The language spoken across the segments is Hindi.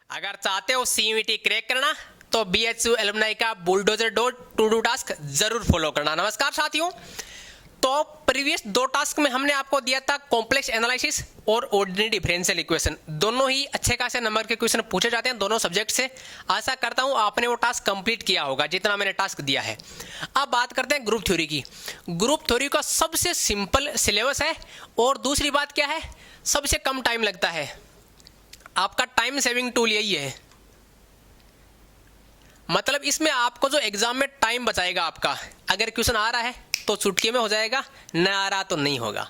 अगर चाहते हो सीयूईटी क्रैक करना तो बीएचयू एलुमनाई का बुलडोजर टू डू टास्क जरूर फॉलो करना। नमस्कार साथियों, तो प्रीवियस दो टास्क में हमने आपको दिया था कॉम्प्लेक्स एनालिसिस और ऑर्डिनरी डिफरेंशियल इक्वेशन। दोनों ही अच्छे खासे नंबर के क्वेश्चन पूछे जाते हैं दोनों सब्जेक्ट से। आशा करता हूं आपने वो टास्क कंप्लीट किया होगा जितना मैंने टास्क दिया है। अब बात करते हैं ग्रुप थ्योरी की। ग्रुप थ्योरी का सबसे सिंपल सिलेबस है और दूसरी बात क्या है, सबसे कम टाइम लगता है। आपका टाइम सेविंग टूल यही है, मतलब इसमें आपको जो एग्जाम में टाइम बचाएगा आपका। अगर क्वेश्चन आ रहा है तो चुटकी में हो जाएगा, न आ रहा तो नहीं होगा।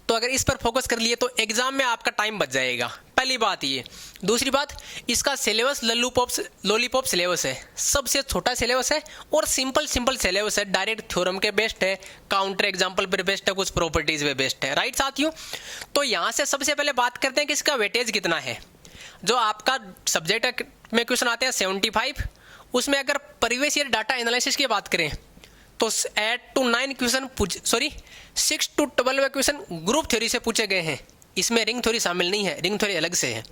तो अगर इस पर फोकस कर लिए तो एग्जाम में आपका टाइम बच जाएगा। पहली बात ये। दूसरी बात, इसका सिलेबस लॉलीपॉप सिलेबस है, सबसे छोटा सिलेबस है और सिंपल सिलेबस है। डायरेक्ट थ्योरम के बेस्ड है, काउंटर एग्जाम्पल पर बेस्ड है, कुछ प्रॉपर्टीज पे बेस्ड है। राइट साथियों, तो यहाँ से सबसे पहले बात करते हैं कि इसका वेटेज कितना है। जो आपका सब्जेक्ट में क्वेश्चन आते हैं 75, उसमें अगर प्रीवियस ईयर डाटा एनालिसिस की बात करें तो 8 to 9 question 6 to 12 question group theory से पूछे गए हैं। इसमें रिंग थ्योरी शामिल नहीं है, रिंग थ्योरी अलग से है।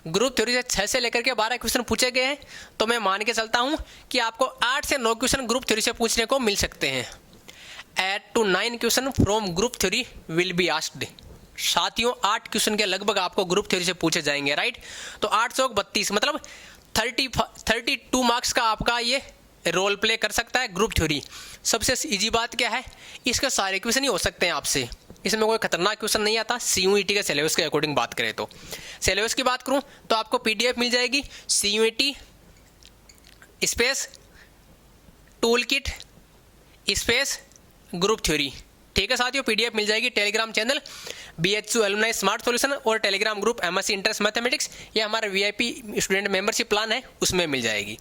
ग्रुप थ्योरी से 6 से लेकर के 12 क्वेश्चन पूछे गए हैं, तो मैं मान के चलता हूं कि आपको 8 से 9 क्वेश्चन ग्रुप थ्योरी से पूछने को मिल सकते हैं। 8 to 9 question from group theory will be asked. साथियों 8 क्वेश्चन के लगभग आपको ग्रुप थ्योरी से पूछे जाएंगे। राइट, तो 8 चौक 32 मतलब 32 मार्क्स का आपका ये रोल प्ले कर सकता है ग्रुप थ्योरी। सबसे इजी बात क्या है, इसके सारे क्वेश्चन ही हो सकते हैं आपसे, इसमें कोई खतरनाक क्वेश्चन नहीं आता। सीयूईटी के सिलेबस के अकॉर्डिंग बात करें तो सिलेबस की बात करूं तो आपको पीडीएफ मिल जाएगी, CUET space tool kit space group theory. ठीक है साथियों, पीडीएफ मिल जाएगी Telegram channel BHU alumni smart solution और Telegram group MSc interest mathematics, ये हमारा वीआईपी स्टूडेंट मेंबरशिप प्लान है, उसमें मिल जाएगी।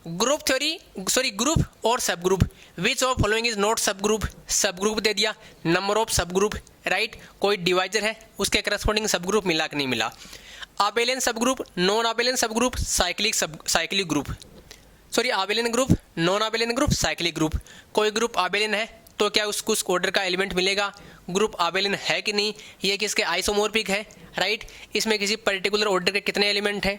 ग्रुप थ्योरी ग्रुप और सब group, which of following is not सब ग्रुप दे दिया, नंबर ऑफ सब ग्रुप। राइट, कोई डिवाइजर है उसके करस्पॉन्डिंग सब ग्रुप मिला कि नहीं मिला, आबेलियन सब group, non abelian subgroup, cyclic group, sorry abelian group, non abelian group, cyclic group. कोई ग्रुप आबेलियन है तो क्या उसको उस ऑर्डर का एलिमेंट मिलेगा, ग्रुप आबेलियन है कि नहीं, ये किसके आइसोमॉर्फिक है। राइट, इसमें किसी पर्टिकुलर ऑर्डर के कितने एलिमेंट है।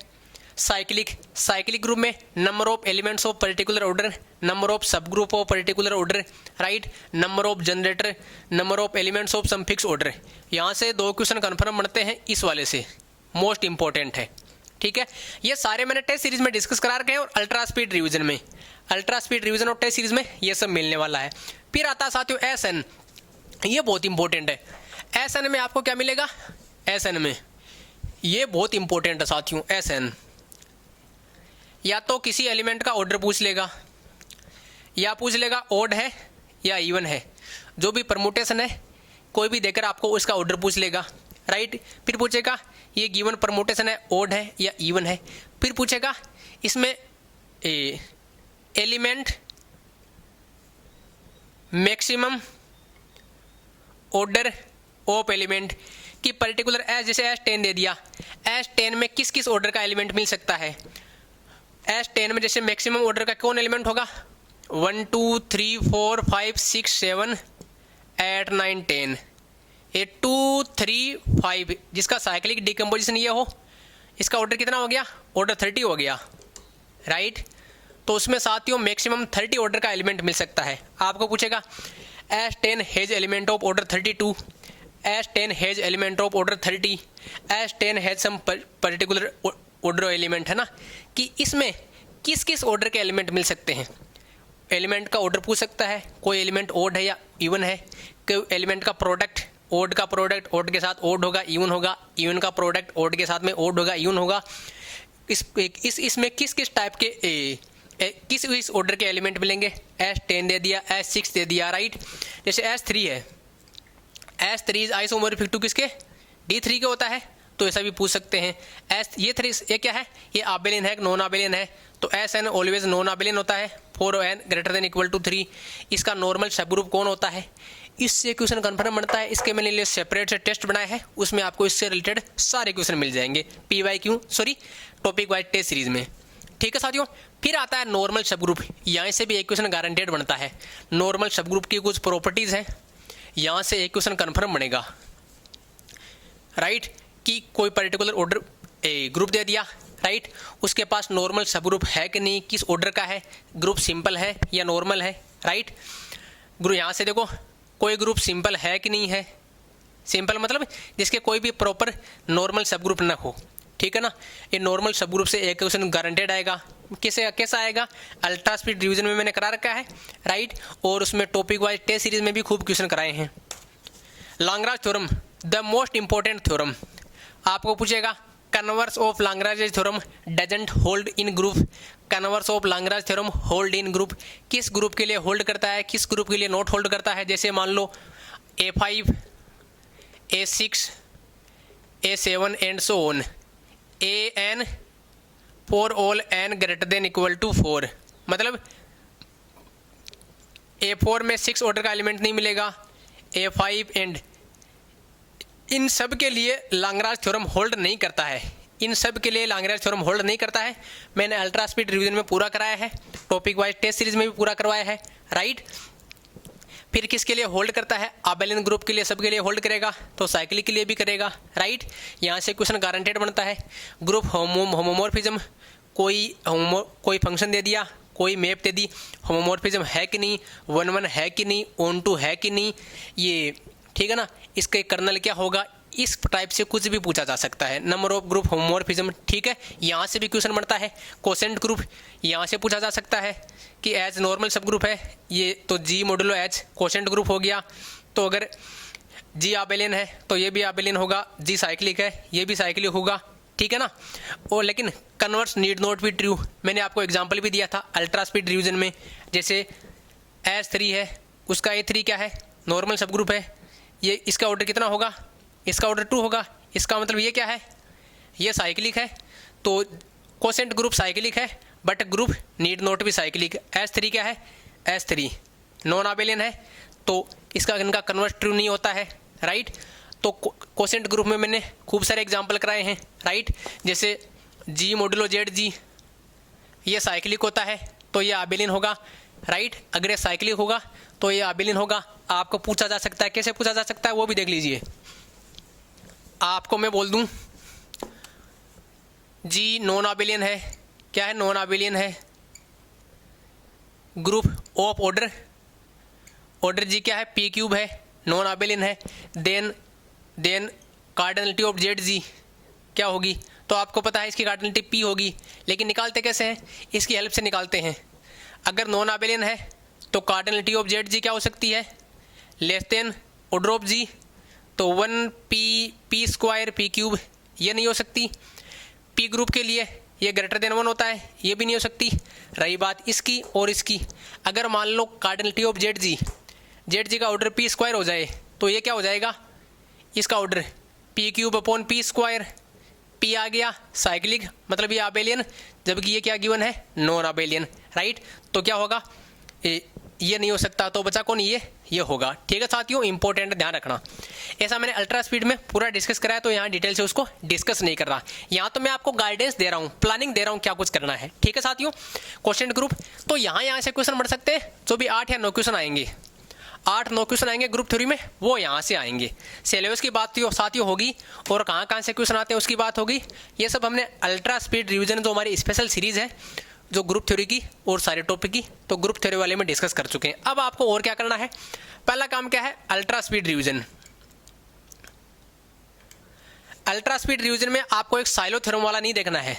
साइक्लिक ग्रुप में number of elements of particular order, number of subgroup of particular order. Right, number of generator, number of elements of some fix order. यहाँ से 2 क्वेश्चन कन्फर्म बनते हैं इस वाले से, मोस्ट इंपॉर्टेंट है। ठीक है, ये सारे मैंने टेस्ट सीरीज में डिस्कस करा रखे हैं और अल्ट्रा स्पीड रिवीजन और टेस्ट सीरीज में ये सब मिलने वाला है। फिर आता है साथियों एसएन, ये बहुत इंपॉर्टेंट है। एसएन में आपको क्या मिलेगा, एसएन में ये बहुत इंपॉर्टेंट है साथियों। एसएन या तो किसी एलिमेंट का ऑर्डर पूछ लेगा, या पूछ लेगा ओड है या इवन है, जो भी परमुटेशन है कोई भी देकर आपको उसका ऑर्डर पूछ लेगा। राइट, फिर पूछेगा ये गिवन परमुटेशन है ओड है या इवन है, फिर पूछेगा इसमें element maximum order of element की पर्टिकुलर एस, जैसे S10 दे दिया, S10 में किस किस ऑर्डर का एलिमेंट मिल सकता है। S10 में जैसे मैक्सिमम ऑर्डर का कौन एलिमेंट होगा, 1 2 3 4 5 6 7 8 9 10, ये 2 3 5 जिसका साइक्लिक डिकम्पोजिशन ये हो, इसका ऑर्डर कितना हो गया, ऑर्डर 30 हो गया। राइट, तो उसमें साथियों मैक्सिमम 30 ऑर्डर का एलिमेंट मिल सकता है। आपको पूछेगा S10 has element of order 32, S10 has element of order 30, S10 has some particular order element, है ना, कि इसमें किस किस ऑर्डर के एलिमेंट मिल सकते हैं। एलिमेंट का ऑर्डर पूछ सकता है, कोई एलिमेंट ओड है या इवन है, कोई एलिमेंट का प्रोडक्ट, ओड का प्रोडक्ट ओड के साथ ओड होगा इवन होगा, इवन का प्रोडक्ट ओड के साथ में ओड होगा इवन होगा। इसमें किस किस टाइप के किस ऑर्डर के एलिमेंट मिलेंगे। S10 दे दिया, S6 दे दिया। राइट, जैसे S3 है, S3 इज आइसोमॉर्फिक टू किसके, D3 के होता है, तो ऐसा भी पूछ सकते हैं। ये क्या है, ये आबेलियन है नॉन आबेलियन है, तो SN ऑलवेज नॉन आबेलियन होता है for n greater than equal to 3। इसका नॉर्मल सब ग्रुप कौन होता है, इससे क्वेश्चन कन्फर्म बनता है। इसके मैंने लिए सेपरेट से टेस्ट बनाए हैं, उसमें आपको इससे रिलेटेड सारे क्वेश्चन मिल जाएंगे टॉपिक वाइज टेस्ट सीरीज में। ठीक है साथियों, फिर आता है नॉर्मल सब ग्रुप। यहाँ से भी एक क्वेश्चन गारंटेड बनता है। नॉर्मल सब ग्रुप की कुछ प्रॉपर्टीज हैं, यहाँ से एक क्वेश्चन कन्फर्म बनेगा। राइट, कि कोई पर्टिकुलर ऑर्डर ग्रुप दे दिया, राइट। उसके पास नॉर्मल सब ग्रुप है कि नहीं, किस ऑर्डर का है, ग्रुप सिंपल है या नॉर्मल है, राइट। ग्रुप यहाँ से देखो कोई ग्रुप सिंपल है कि नहीं है, सिंपल मतलब जिसके कोई भी प्रॉपर नॉर्मल सब ग्रुप ना हो, ठीक है ना। ये नॉर्मल सब ग्रुप से एक क्वेश्चन गारंटेड आएगा। कैसा आएगा, अल्ट्रा स्पीड रिवीजन में मैंने करा रखा है, राइट। और उसमें टॉपिक वाइज टेस्ट सीरीज में भी खूब क्वेश्चन कराए हैं। Lagrange theorem the most important theorem, आपको पूछेगा converse of Lagrange theorem doesn't hold in group, converse of Lagrange theorem hold in group, किस ग्रुप के लिए होल्ड करता है, किस ग्रुप के लिए नॉट होल्ड करता है। जैसे मान लो A5, A6, A7 and so on, AN for all n greater than equal to 4, मतलब A4 में 6 ऑर्डर का एलिमेंट नहीं मिलेगा, A5 एंड इन सब के लिए लाग्रांज थ्योरम होल्ड नहीं करता है, इन सब के लिए लाग्रांज थ्योरम होल्ड नहीं करता है। मैंने अल्ट्रा स्पीड रिवीजन में पूरा कराया है, टॉपिक वाइज टेस्ट सीरीज में भी पूरा करवाया है, राइट। फिर किसके लिए होल्ड करता है, आबेलियन ग्रुप के लिए, सबके लिए होल्ड करेगा, तो साइक्लिक के लिए भी करेगा, राइट। यहाँ से क्वेश्चन गारंटेड बनता है। ग्रुप होमोमॉर्फिज्म, कोई फंक्शन दे दिया, कोई मैप दे दी, होमोमॉर्फिज्म है कि नहीं, 1-1 है कि नहीं, ऑन-टू है कि नहीं, ये ठीक है ना। इसके कर्नल क्या होगा, इस टाइप से कुछ भी पूछा जा सकता है। नंबर ऑफ ग्रुप होमोमॉर्फिज्म, ठीक है, यहाँ से भी क्वेश्चन बनता है। कोसेंट ग्रुप, यहाँ से पूछा जा सकता है कि एज नॉर्मल सब ग्रुप है ये, तो जी मॉडुलो एच कोसेंट ग्रुप हो गया। तो अगर जी आबेलियन है तो ये भी आबेलियन होगा, जी साइक्लिक है ये भी साइक्लिक होगा, ठीक है ना। और लेकिन converse need not be true, मैंने आपको एग्जाम्पल भी दिया था अल्ट्रा स्पीड रिवीजन में। जैसे S3 है, उसका A3 क्या है, नॉर्मल सब ग्रुप है, ये इसका ऑर्डर कितना होगा, इसका ऑर्डर 2 होगा, इसका मतलब ये क्या है, ये साइक्लिक है, तो कोसेंट ग्रुप साइक्लिक है but group need not be cyclic. S3 क्या है, S3 नॉन आबेलियन है, तो इसका इनका कन्वर्स ट्रू नहीं होता है, राइट। तो कोसेंट ग्रुप में मैंने खूब सारे एग्जाम्पल कराए हैं, राइट। जैसे जी मॉडुलो जेड जी, ये साइक्लिक होता है तो ये आबेलियन होगा, राइट। अगर ये साइक्लिक होगा तो ये आबेलियन होगा। आपको पूछा जा सकता है, कैसे पूछा जा सकता है वो भी देख लीजिए। आपको मैं बोल दूं जी नॉन आबेलियन है, क्या है, नॉन आबेलियन है, ग्रुप ऑफ ऑर्डर, ऑर्डर जी क्या है, P³ है, नॉन आबेलियन है। देन कार्डिनलिटी ऑफ जेड जी क्या होगी, तो आपको पता है इसकी कार्डिनलिटी P होगी, लेकिन निकालते कैसे हैं, इसकी हेल्प से निकालते हैं। अगर नॉन आबेलियन है तो कार्डिनलिटी ऑफ जेड जी क्या हो सकती है, लेस देन ऑर्डर ऑफ जी, तो 1p² P³ ये नहीं हो सकती। P ग्रुप के लिए ये ग्रेटर देन 1 होता है, ये भी नहीं हो सकती। रही बात इसकी और इसकी, अगर मान लो कार्डिनलिटी ऑफ जेड जी का ऑर्डर P² हो जाए तो ये क्या हो जाएगा, इसका ऑर्डर P³ P², P आ गया साइक्लिक, मतलब ये आबेलियन, जबकि ये क्या गिवन है, नॉन आबेलियन, राइट। तो क्या होगा, ये नहीं हो सकता, तो बचा कौन, ये होगा, ठीक है साथियों। इंपॉर्टेंट ध्यान रखना, ऐसा मैंने अल्ट्रा स्पीड में पूरा डिस्कस कराया, तो यहाँ डिटेल से उसको डिस्कस नहीं कर रहा, यहाँ तो मैं आपको गाइडेंस दे रहा हूँ, प्लानिंग दे रहा हूँ क्या कुछ करना है, ठीक है साथियों। क्वेश्चन ग्रुप, तो यहाँ से क्वेश्चन बढ़ सकते हैं, जो भी 8 या 9 क्वेश्चन आएंगे, 8-9 क्वेश्चन आएंगे ग्रुप थ्योरी में, वो यहाँ से आएंगे। सिलेबस की बात साथियों होगी, और कहाँ से क्वेश्चन आते हैं उसकी बात होगी। ये सब हमने अल्ट्रा स्पीड रिवीजन जो हमारी स्पेशल सीरीज़ है जो ग्रुप थ्योरी की और सारे टॉपिक की, तो ग्रुप थ्योरी वाले में डिस्कस कर चुके हैं। अब आपको और क्या करना है, पहला काम क्या है, ultra speed revision. Ultra speed revision में आपको एक साइलो थ्योरम वाला नहीं देखना है,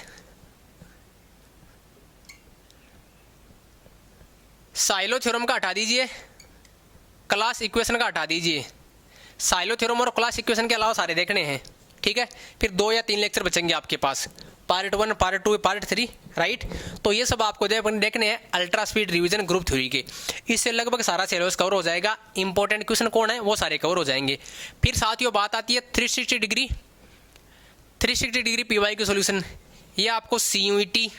साइलो थ्योरम का हटा दीजिए, क्लास इक्वेशन का हटा दीजिए। साइलो थ्योरम और क्लास इक्वेशन के अलावा सारे देखने हैं, ठीक है। फिर 2 या 3 लेक्चर बचेंगे आपके पास, पार्ट 1, पार्ट 2, पार्ट 3, राइट। तो ये सब आपको देखने हैं ultra speed revision group theory के, इससे लगभग सारा सिलेबस कवर हो जाएगा। इंपॉर्टेंट क्वेश्चन कौन है वो सारे कवर हो जाएंगे। फिर साथियों बात आती है 360 डिग्री PY की सॉल्यूशन। ये आपको CUET,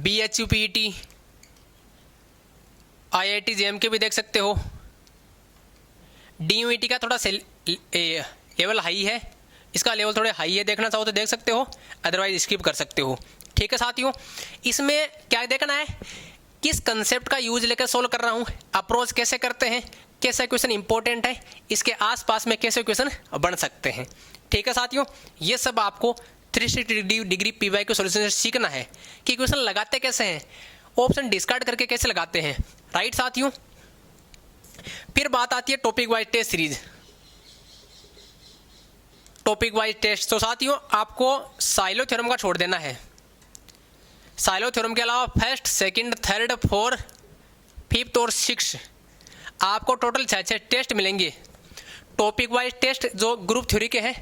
BHUPET, IIT JM भी देख सकते हो। DUET का थोड़ा लेवल हाई है, इसका लेवल थोड़े हाई है, देखना चाहो तो देख सकते हो, अदरवाइज स्किप कर सकते हो, ठीक है साथियों। इसमें क्या देखना है, किस कंसेप्ट का यूज लेकर सोल्व कर रहा हूँ, अप्रोच कैसे करते हैं, कैसे क्वेश्चन इंपॉर्टेंट है, इसके आसपास में कैसे क्वेश्चन बन सकते हैं, ठीक है साथियों। ये सब आपको 360 डिग्री पीवाई के सॉल्यूशन से सीखना है कि क्वेश्चन लगाते कैसे हैं, ऑप्शन डिस्कार्ड करके कैसे लगाते हैं, राइट साथियों। फिर बात आती है topic wise test series, topic wise test. तो साथियों आपको साइलो थ्योरम का छोड़ देना है। साइलो थ्योरम के अलावा first, second, third, fourth, fifth और सिक्स आपको टोटल 6 टेस्ट मिलेंगे। टॉपिक वाइज टेस्ट जो ग्रुप थ्योरी के हैं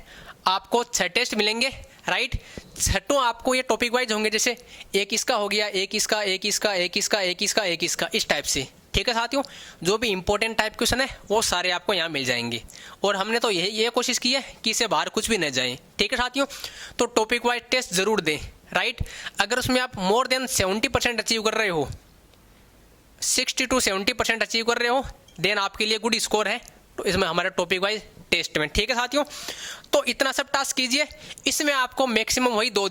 आपको 6 टेस्ट मिलेंगे, राइट। छठों आपको ये टॉपिक वाइज होंगे, जैसे एक इसका हो गया, एक इसका, एक इसका, एक इसका, एक इसका, एक इसका, इस टाइप से, ठीक है साथियों। जो भी इंपॉर्टेंट टाइप क्वेश्चन है वो सारे आपको यहाँ मिल जाएंगे और हमने तो ये कोशिश की है कि इसे बाहर कुछ भी न जाए, ठीक है साथियों। तो टॉपिक वाइज टेस्ट जरूर दें, राइट। अगर उसमें आप मोर देन 70% अचीव कर रहे हो, 60 to 70% अचीव कर रहे हो, देन आपके लिए गुड स्कोर है तो इसमें हमारा टॉपिक वाइज टेस्ट में, ठीक है साथियों। तो इतना सब टास्क कीजिए। इसमें आपको मैक्सिमम वही 2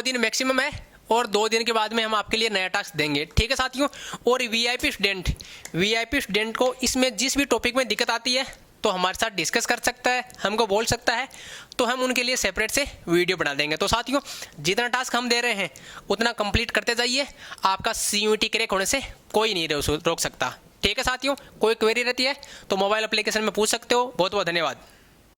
दिन मैक्सिमम है और 2 दिन के बाद में हम आपके लिए नया टास्क देंगे, ठीक है साथियों। और वीआईपी स्टूडेंट को इसमें जिस भी टॉपिक में दिक्कत आती है तो हमारे साथ डिस्कस कर सकता है, हमको बोल सकता है, तो हम उनके लिए सेपरेट से वीडियो बना देंगे। तो साथियों जितना टास्क हम दे रहे हैं उतना कंप्लीट करते जाइए, आपका CUET क्रैक होने से कोई नहीं रोक सकता, ठीक है साथियों। कोई क्वेरी रहती है तो मोबाइल एप्लीकेशन में पूछ सकते हो। बहुत बहुत धन्यवाद।